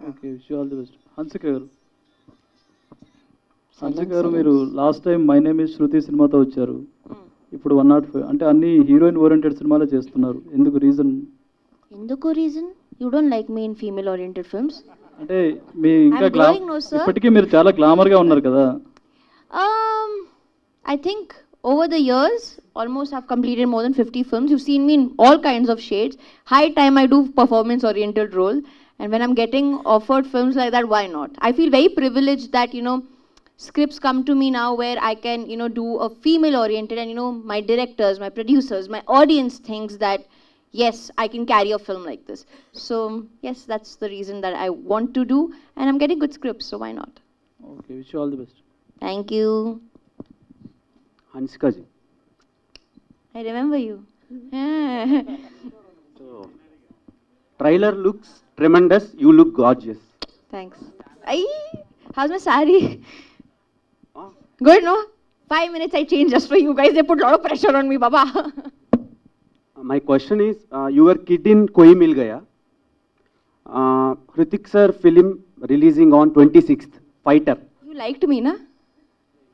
Okay, wish all the best. Hansika గారు, హన్సిక గారు, మీరు last time my name is Shruti సినిమాతో వచ్చారు. ఇప్పుడు 105 అంటే అన్ని హీరోయిన్ ఓరియంటెడ్ సినిమాలే చేస్తున్నారు. ఎందుకు రీజన్? ఎందుకు reason? You don't like me in female oriented films? అంటే మీ ఇంకా I'm growing, no, sir. ఇప్పటికీ మీరు చాలా గ్లామర్గా ఉన్నారు కదా. I think over the years, almost I've completed more than 50 films. You've seen me in all kinds of shades. High time I do performance-oriented role. And when I'm getting offered films like that, why not? I feel very privileged that, scripts come to me now where I can, do a female-oriented and, my directors, my producers, my audience thinks that, yes, I can carry a film like this. So, yes, that's the reason that I want to do. And I'm getting good scripts, so why not? Okay, wish all the best. Thank you. Hansika ji, I remember you. So trailer looks tremendous, you look gorgeous. Thanks. How's my saree? Good, no? 5 minutes I changed just for you guys. They put a lot of pressure on me, Baba. My question is, your kid in Koi Mil Gaya, Hrithik sir film releasing on 26th, Fighter. You liked me, na?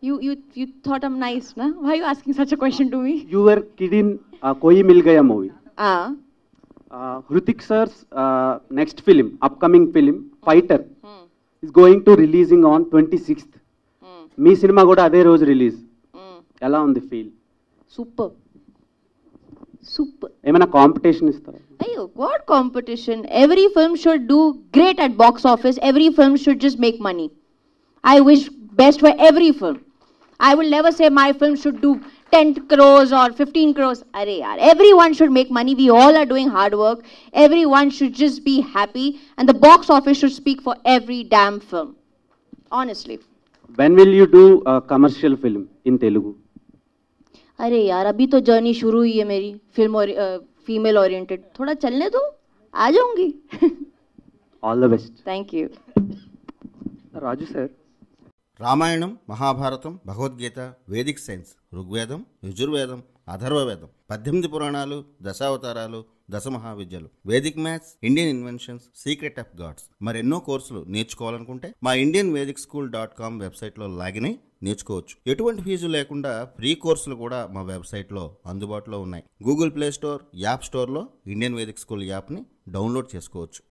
You thought I'm nice, na? Why are you asking such a question to me? Your kid in Koi Mil Gaya movie. Hrithik sir's next film, upcoming film, Fighter, is going to releasing on 26th. Me cinema కూడా అదే రోజు release. ఎలా ఉంది feel? Super. ఏమైనా competition ఇస్తారా? Ayo, what competition? Every film should do great at box office. Every film should just make money. I wish best for every film. I will never say my film should do 10 crores or 15 crores. Arey yaar, everyone should make money. We all are doing hard work. Everyone should just be happy. And the box office should speak for every damn film. Honestly. When will you do a commercial film in Telugu? अरे यार, अभी तो journey शुरू हुई है मेरी film और female oriented. थोड़ा चलने दो, आ जाऊंगी. All the best. Thank you. Raju sir, Ramayanam, Mahabharatam, Bhagavadgita, vedic science, Rigvedam, Yajurvedam, Atharvavedam, 18 పురాణాలు, దశావతారాలు, దశమహావిద్యలు, vedic maths, Indian inventions, secret of gods, మరెన్నో కోర్సులు నేర్చుకోవాలనుకుంటే మా indianvedicSchool.com వెబ్సైట్లో లాగిన్ అయి నేర్చుకోవచ్చు. ఎటువంటి ఫీజు లేకుండా ఫ్రీ కోర్సులు కూడా మా వెబ్సైట్లో అందుబాటులో ఉన్నాయి. గూగుల్ ప్లే స్టోర్, యాప్ స్టోర్లో ఇండియన్ వేదిక్ స్కూల్ యాప్ని డౌన్లోడ్ చేసుకోవచ్చు.